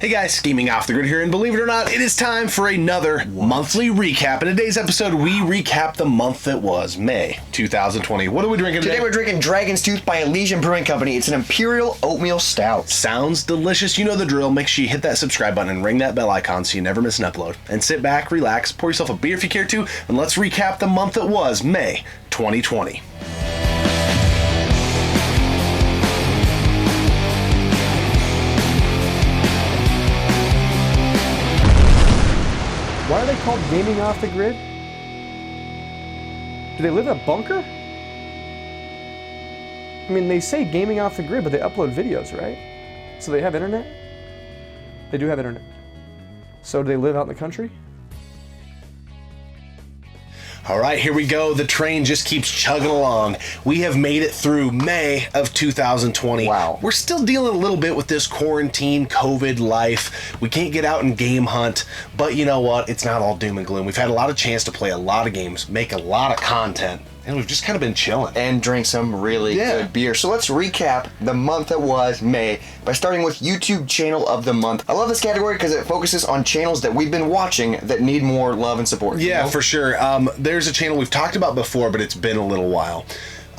Hey guys, Gaming Off the Grid here, and believe it or not, it is time for another monthly recap. In today's episode, we recap the month that was May 2020. What are we drinking today? Today we're drinking Dragon's Tooth by Elysian Brewing Company. It's an Imperial Oatmeal Stout. Sounds delicious. You know the drill. Make sure you hit that subscribe button and ring that bell icon so you never miss an upload. And sit back, relax, pour yourself a beer if you care to, and let's recap the month that was May 2020. Why are they called Gaming Off the Grid? Do they live in a bunker? I mean, they say Gaming Off the Grid, but they upload videos, right? So they have internet? They do have internet. So do they live out in the country? All right, here we go. The train just keeps chugging along. We have made it through May of 2020. Wow. We're still dealing a little bit with this quarantine, COVID life. We can't get out and game hunt, but you know what? It's not all doom and gloom. We've had a lot of chance to play a lot of games, make a lot of content, and we've just kind of been chilling. And drink some really good beer. So let's recap the month that was May by starting with YouTube Channel of the Month. I love this category because it focuses on channels that we've been watching that need more love and support. Yeah, you know? for sure. There's a channel we've talked about before, but it's been a little while.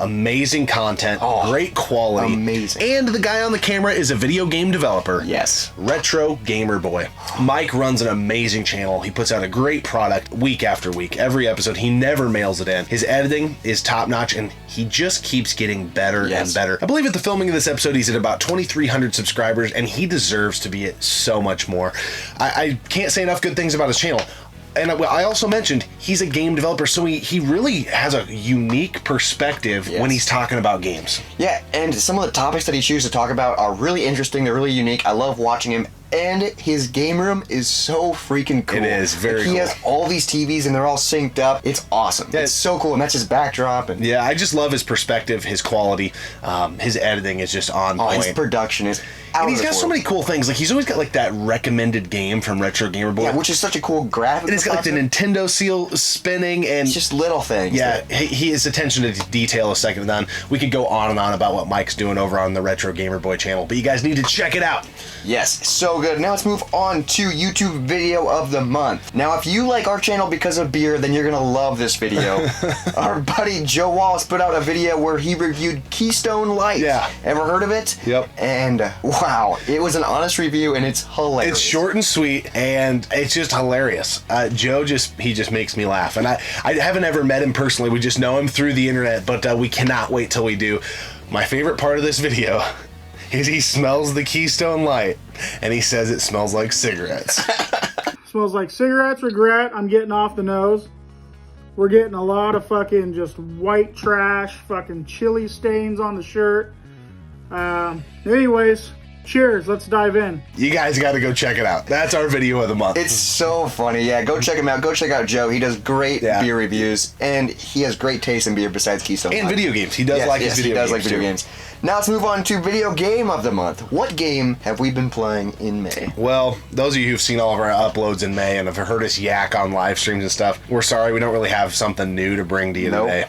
Amazing content, great quality. Amazing. And the guy on the camera is a video game developer. Yes. Retro Gamer Boy. Mike runs an amazing channel. He puts out a great product week after week. Every episode, he never mails it in. His editing is top notch, and he just keeps getting better and better. I believe at the filming of this episode, he's at about 2,300 subscribers, and he deserves to be at so much more. I can't say enough good things about his channel. And I also mentioned he's a game developer, so he really has a unique perspective when he's talking about games. Yeah, and some of the topics that he chooses to talk about are really interesting. They're really unique. I love watching him. And his game room is so freaking cool. It is very cool. He has all these TVs and they're all synced up. It's awesome. Yeah, it's so cool. And that's his backdrop. And yeah, I just love his perspective, his quality. His editing is just on point. His production is out and he's of got this so world. many cool things. Like he's always got like that recommended game from Retro Gamer Boy. Yeah, which is such a cool graphic. And it's got like the Nintendo seal spinning and it's just little things. Yeah, his attention to detail is second to none. We could go on and on about what Mike's doing over on the Retro Gamer Boy channel, but you guys need to check it out. Yes, so good. Now let's move on to YouTube Video of the Month. Now, if you like our channel because of beer, then you're gonna love this video. Our buddy Joe Wallace put out a video where he reviewed Keystone Light. Yeah. Ever heard of it? Yep. And wow, it was an honest review and it's hilarious. It's short and sweet and it's just hilarious. Joe he just makes me laugh. And I haven't ever met him personally. We just know him through the internet, but we cannot wait till we do. My favorite part of this video is he smells the Keystone Light and he says it smells like cigarettes. Smells like cigarettes, regret, I'm getting off the nose. We're getting a lot of fucking just white trash, fucking chili stains on the shirt. Anyways, cheers, let's dive in. You guys got to go check it out. That's our video of the month. It's so funny. Yeah, go check him out. Go check out Joe. He does great beer reviews and he has great taste in beer besides Keystone and Light. video games. He does like his video games. He does like video games. Now let's move on to Video Game of the Month. What game have we been playing in May? Well, those of you who've seen all of our uploads in May and have heard us yak on live streams and stuff, we're sorry we don't really have something new to bring to you today.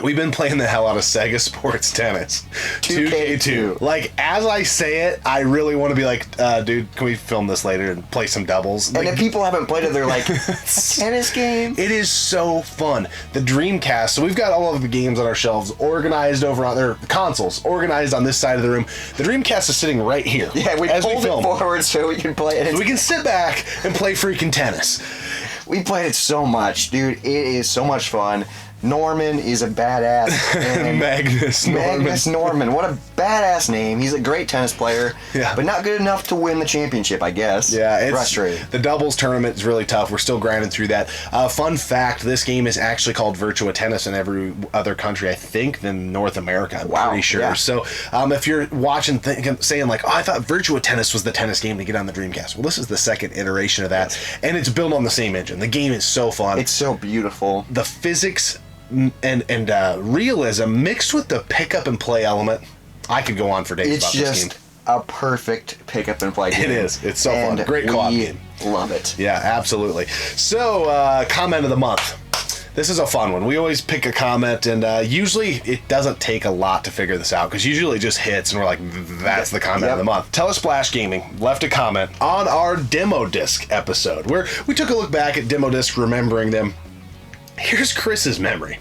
We've been playing the hell out of Sega Sports Tennis 2K2. Like, as I say it, I really want to be like, dude, can we film this later and play some doubles? And like, if people haven't played it, they're like, tennis game? It is so fun. The Dreamcast, so we've got all of the games on our shelves organized over on their consoles, organized on this side of the room. The Dreamcast is sitting right here. Yeah, we pulled it forward so we can play it. So we can sit back and play freaking tennis. We played it so much, dude. It is so much fun. Norman is a badass. And Magnus Norman. What a badass name. He's a great tennis player, yeah, but not good enough to win the championship, I guess. Yeah, it's frustrating. The doubles tournament is really tough. We're still grinding through that. Fun fact, this game is actually called Virtua Tennis in every other country, I think, than North America. I'm pretty sure. Yeah. So if you're watching, saying like, oh, I thought Virtua Tennis was the tennis game to get on the Dreamcast. Well, this is the second iteration of that, and it's built on the same engine. The game is so fun. It's so beautiful. The physics and realism mixed with the pick up and play element. I could go on for days about this game. It's just a perfect pick up and play game. It is. It's so fun. Great co-op game. Love it. Yeah, absolutely. So, comment of the month. This is a fun one. We always pick a comment, and usually it doesn't take a lot to figure this out, because usually it just hits, and we're like, that's the comment of the month. Telesplash Gaming left a comment on our demo disc episode, where we took a look back at demo discs, remembering them. Here's Chris's memory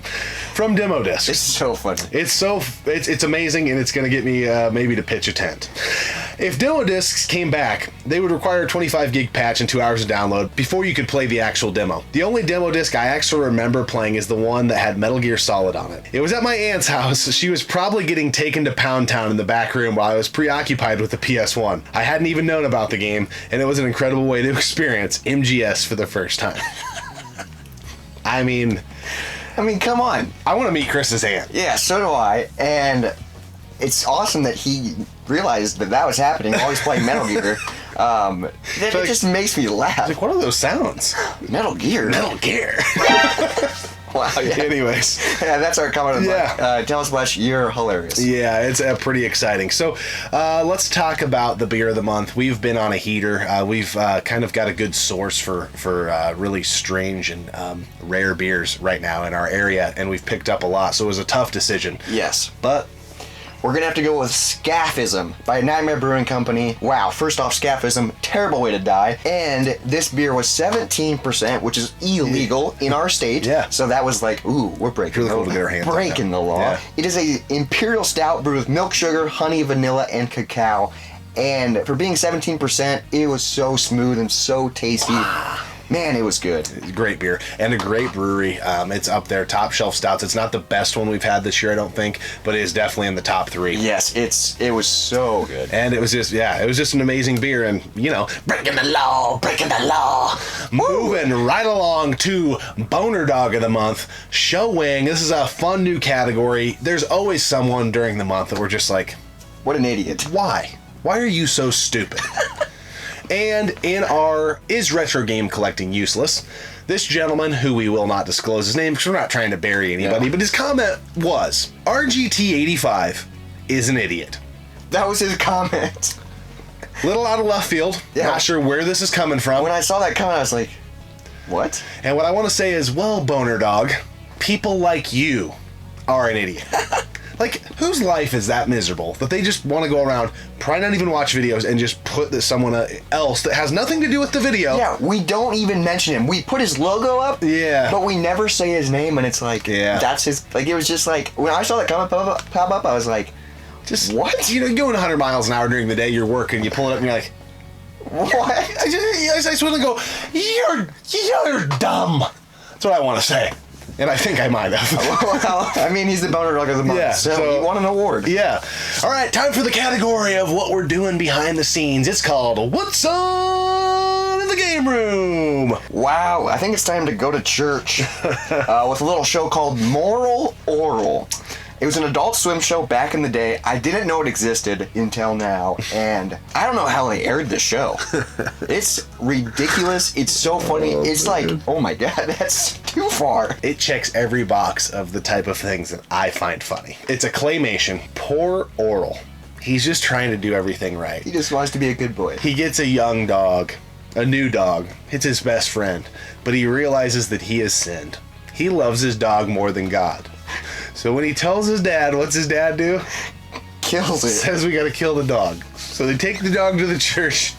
from demo discs. It's so funny. It's amazing, and it's going to get me maybe to pitch a tent. If demo discs came back, they would require a 25 gig patch and 2 hours of download before you could play the actual demo. The only demo disc I actually remember playing is the one that had Metal Gear Solid on it. It was at my aunt's house. She was probably getting taken to Pound Town in the back room while I was preoccupied with the PS1. I hadn't even known about the game, and it was an incredible way to experience MGS for the first time. I mean, come on. I want to meet Chris's aunt. Yeah, so do I. And it's awesome that he realized that was happening while he's playing Metal Gear. It just makes me laugh. Like, what are those sounds? Metal Gear. Metal Gear. Wow, yeah. Anyways. Yeah, that's our comment of the month. Telesplash, you're hilarious. Yeah, it's pretty exciting. So let's talk about the beer of the month. We've been on a heater. We've kind of got a good source for really strange and rare beers right now in our area, and we've picked up a lot, so it was a tough decision. Yes. But we're going to have to go with Scaphism by Nightmare Brewing Company. Wow, first off, Scaphism, terrible way to die. And this beer was 17%, which is illegal in our state. Yeah. So that was like, ooh, we're breaking Really cool to get our hands on breaking that. the law. Yeah. It is a imperial stout brewed with milk sugar, honey, vanilla, and cacao. And for being 17%, it was so smooth and so tasty. Man, it was good. Great beer and a great brewery. It's up there, top shelf stouts. It's not the best one we've had this year, I don't think, but it is definitely in the top 3. Yes, it was so good. And it was just an amazing beer, and breaking the law. Moving right along to Boner Dog of the Month, Show Wing. This is a fun new category. There's always someone during the month that we're just like, what an idiot. Why are you so stupid? And in our Is Retro Game Collecting Useless, this gentleman, who we will not disclose his name because we're not trying to bury anybody, but his comment was, RGT85 is an idiot. That was his comment. Little out of left field. Yeah. Not sure where this is coming from. When I saw that comment, I was like, what? And what I want to say is, well, Boner Dog, people like you are an idiot. Like, whose life is that miserable that they just want to go around, probably not even watch videos, and just put someone else that has nothing to do with the video? Yeah, we don't even mention him. We put his logo up, but we never say his name, and it's like, that's his, like, it was just like, when I saw that comment pop up, I was like, just, what? You're going 100 miles an hour during the day, you're working, you pull it up, and you're like, what? I just want to go, you're dumb. That's what I want to say. And I think I might have. Well, I mean, he's the Boner Dog of the Month, so he won an award. Yeah. All right, time for the category of what we're doing behind the scenes. It's called What's On in the Game Room. Wow, I think it's time to go to church with a little show called Moral Oral. It was an Adult Swim show back in the day. I didn't know it existed until now, and I don't know how they aired the show. It's ridiculous. It's so funny. It's like, oh my god, that's too far. It checks every box of the type of things that I find funny. It's a claymation. Poor Oral. He's just trying to do everything right. He just wants to be a good boy. He gets a young dog, a new dog. It's his best friend, but he realizes that he has sinned. He loves his dog more than God. So when he tells his dad, what's his dad do? Kills it. Says we gotta kill the dog. So they take the dog to the church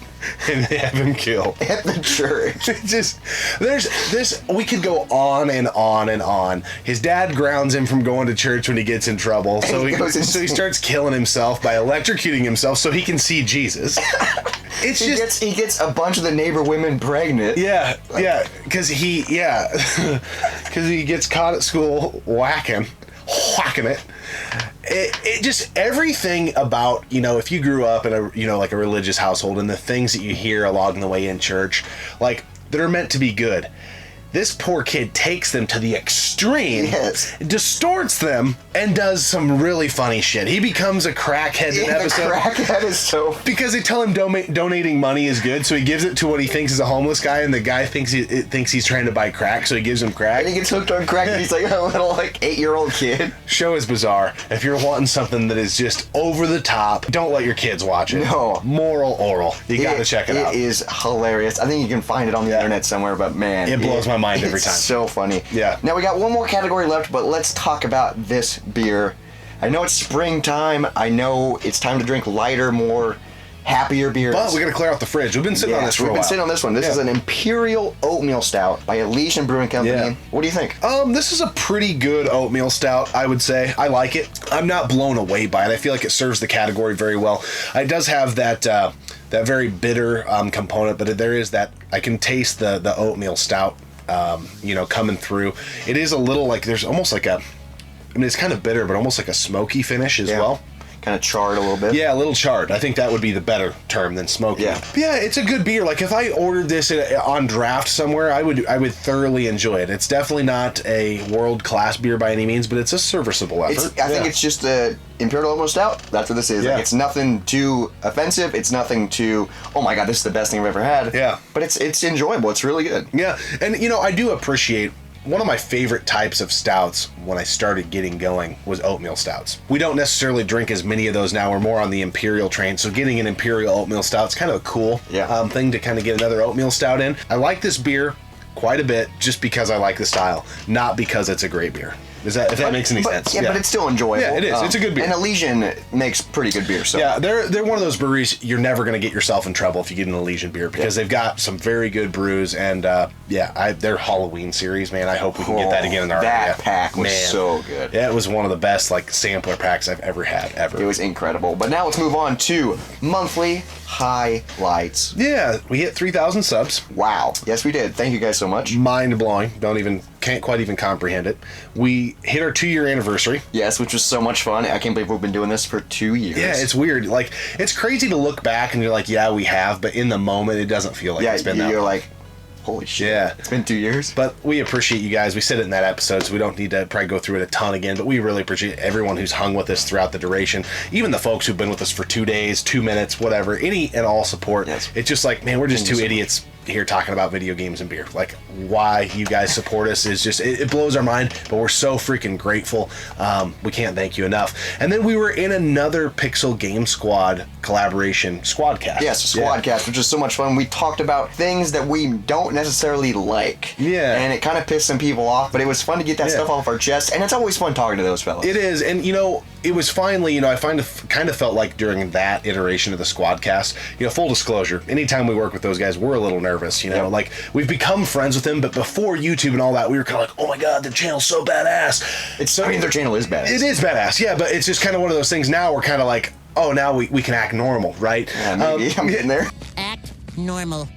and they have him killed. At the church. There's this, we could go on and on and on. His dad grounds him from going to church when he gets in trouble. So he starts killing himself by electrocuting himself so he can see Jesus. He gets a bunch of the neighbor women pregnant. Because he gets caught at school whacking it. It just, everything about, if you grew up in a, like a religious household, and the things that you hear along the way in church, like, that are meant to be good. This poor kid takes them to the extreme, distorts them, and does some really funny shit. He becomes a crackhead in an episode. The crackhead is so... Because they tell him donating money is good, so he gives it to what he thinks is a homeless guy, and the guy thinks he's trying to buy crack, so he gives him crack. And he gets hooked on crack, and he's like a little, 8-year-old kid. Show is bizarre. If you're wanting something that is just over the top, don't let your kids watch it. No. Moral Oral. You gotta check it out. It is hilarious. I think you can find it on the internet somewhere, but man. It blows my my mind every time. It's so funny. Yeah. Now we got one more category left, but let's talk about this beer. I know it's springtime. I know it's time to drink lighter, more happier beers. But we got to clear out the fridge. We've been sitting on this for a while. We've been sitting on this one. This is an Imperial Oatmeal Stout by Elysian Brewing Company. Yeah. What do you think? This is a pretty good oatmeal stout, I would say. I like it. I'm not blown away by it. I feel like it serves the category very well. It does have that very bitter component, but there is that, I can taste the oatmeal stout, coming through. It is a little like, there's almost like it's kind of bitter, but almost like a smoky finish as well. Kind of charred a little bit. Yeah, a little charred. I think that would be the better term than smoky. Yeah. Yeah, it's a good beer. Like if I ordered this on draft somewhere, I would thoroughly enjoy it. It's definitely not a world-class beer by any means, but it's a serviceable effort. I think it's just a Imperial Oatmeal Stout. That's what this is. Yeah. Like, it's nothing too offensive. It's nothing too, oh my god, this is the best thing I've ever had. Yeah. But it's enjoyable. It's really good. Yeah, and I do appreciate, one of my favorite types of stouts when I started getting going was oatmeal stouts. We don't necessarily drink as many of those now. We're more on the Imperial train, so getting an Imperial oatmeal stout is kind of a cool thing to kind of get another oatmeal stout in. I like this beer quite a bit just because I like the style, not because it's a great beer. If that makes any sense. Yeah, but it's still enjoyable. Yeah, it is. It's a good beer. And Elysian makes pretty good beer. So yeah, they're one of those breweries you're never going to get yourself in trouble if you get an Elysian beer, because they've got some very good brews, and their Halloween series, man, I hope we can get that again in our area. That pack was so good. Yeah, it was one of the best sampler packs I've ever had, ever. It was incredible. But now let's move on to monthly highlights. Yeah, we hit 3,000 subs. Wow. Yes, we did. Thank you guys so much. Mind blowing. Can't quite even comprehend it. We hit our 2-year anniversary. Yes, which was so much fun. I can't believe we've been doing this for 2 years. Yeah, it's weird. Like, it's crazy to look back and you're like, yeah, we have, but in the moment, it doesn't feel like it's been that long. You're like, holy shit. Yeah. It's been 2 years. But we appreciate you guys. We said it in that episode, so we don't need to probably go through it a ton again, but we really appreciate everyone who's hung with us throughout the duration. Even the folks who've been with us for 2 days, 2 minutes, whatever. Any and all support. Yes. It's just like, man, we're just two idiots here talking about video games and beer. Like, why you guys support us is just, it blows our mind, but we're so freaking grateful. We can't thank you enough. And then we were in another Pixel Game Squad collaboration, Squadcast. Yes, Squadcast, which is so much fun. We talked about things that we don't necessarily like. Yeah. And it kind of pissed some people off, but it was fun to get that stuff off our chest, and it's always fun talking to those fellas. It is, and it was finally, I kind of felt like during that iteration of the Squadcast, full disclosure, anytime we work with those guys, we're a little nervous, like we've become friends with them, but before YouTube and all that, we were kind of like, oh my god, their channel's so badass. Their channel is badass. It is badass, yeah, but it's just kind of one of those things now we're kind of like, oh, now we can act normal, right? Yeah, maybe. I'm getting there. Act normal.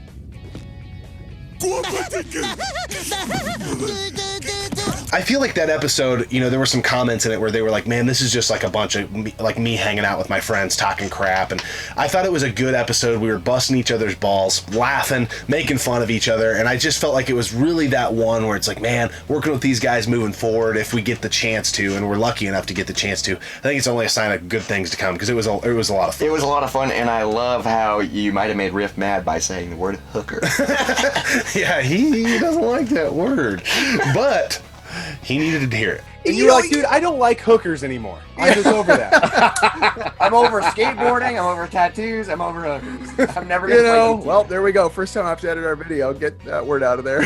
I feel like that episode, there were some comments in it where they were like, man, this is just like a bunch of me hanging out with my friends talking crap, and I thought it was a good episode. We were busting each other's balls, laughing, making fun of each other, and I just felt like it was really that one where it's like, man, working with these guys moving forward, if we get the chance to, and we're lucky enough to get the chance to, I think it's only a sign of good things to come, because it was a lot of fun. It was a lot of fun, and I love how you might have made Riff mad by saying the word hooker. Yeah, he doesn't like that word, but he needed to hear it. And you were like, dude, I don't like hookers anymore. I'm just over that. I'm over skateboarding. I'm over tattoos. I'm over hookers. I'm never gonna play them. Well, there we go. First time I have to edit our video. Get that word out of there.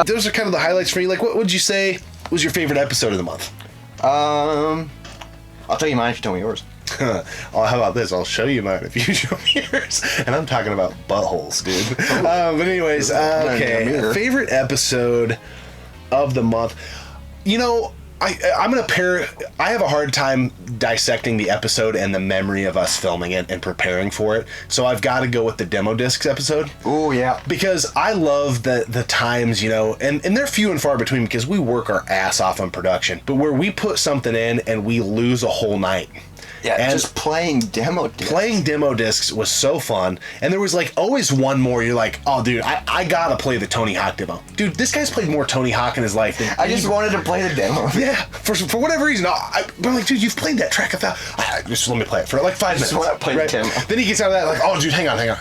Those are kind of the highlights for you. Like, what would you say was your favorite episode of the month? I'll tell you mine if you tell me yours. Oh, how about this? I'll show you mine if you show me yours. And I'm talking about buttholes, dude. But anyways, okay. Favorite episode of the month. I'm going to pair... I have a hard time dissecting the episode and the memory of us filming it and preparing for it. So I've got to go with the demo discs episode. Oh, yeah. Because I love the times, and they're few and far between because we work our ass off on production. But where we put something in and we lose a whole night. Yeah, and just playing demo discs. Playing demo discs was so fun. And there was always one more. You're like, oh, dude, I gotta play the Tony Hawk demo. Dude, this guy's played more Tony Hawk in his life than I just wanted to play the demo. Yeah, for whatever reason. I'm like, dude, you've played that track 1,000. Just let me play it for 5 minutes. Just want to play the demo. Then he gets out of that oh, dude, hang on. I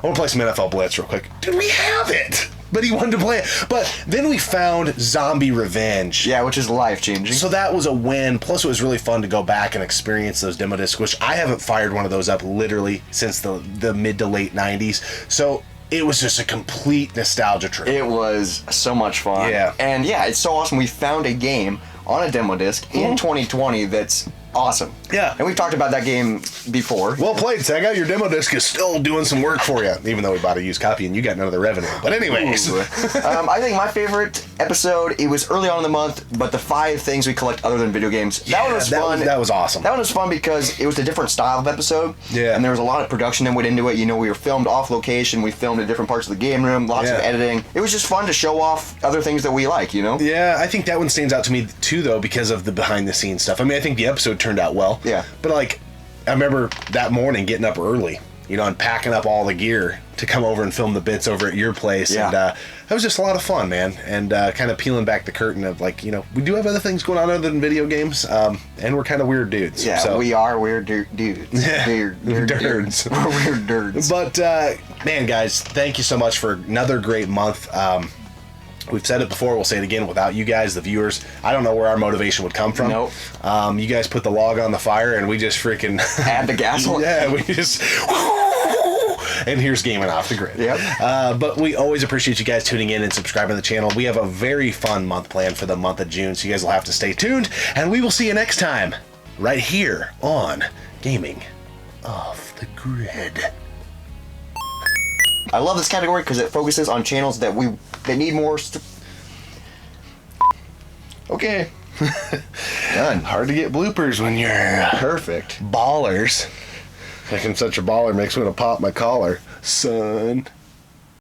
want to play some NFL Blitz real quick. Dude, we have it. But he wanted to play it. But then we found Zombie Revenge. Yeah, which is life-changing. So that was a win. Plus, it was really fun to go back and experience those demo discs, which I haven't fired one of those up literally since the mid to late 90s. So it was just a complete nostalgia trip. It was so much fun. Yeah. And yeah, it's so awesome. We found a game on a demo disc in 2020 that's awesome. Yeah. And we've talked about that game before. Well played, Sega. Your demo disc is still doing some work for you, even though we bought a used copy and you got none of the revenue. But anyways. I think my favorite episode, it was early on in the month, but the 5 things we collect other than video games. That one was fun. That was awesome. That one was fun because it was a different style of episode. Yeah. And there was a lot of production that went into it. You know, we were filmed off location. We filmed in different parts of the game room. Lots of editing. It was just fun to show off other things that we like, you know? Yeah, I think that one stands out to me too, though, because of the behind-the-scenes stuff. I mean, I think the episode turned out well. Yeah. But, like, I remember that morning getting up early, you know, and packing up all the gear to come over and film the bits over at your place. Yeah. And that was just a lot of fun, man. And kind of peeling back the curtain of, like, you know, we do have other things going on other than video games, and we're kind of weird dudes. Yeah, so. we are weird dudes. Weird Nerds. We're weird nerds. But, man, guys, thank you so much for another great month. We've said it before, we'll say it again. Without you guys, the viewers, I don't know where our motivation would come from. Nope. You guys put the log on the fire, and we just freaking... Add the gasoline. Yeah, we just... And here's gaming off the grid. Yep. But we always appreciate you guys tuning in and subscribing to the channel. We have a very fun month planned for the month of June, so you guys will have to stay tuned. And we will see you next time, right here on Gaming Off the Grid. I love this category because it focuses on channels that need more. Okay. Done. Hard to get bloopers when you're Perfect. ballers. Like I'm such a baller makes me want to pop my collar. Son.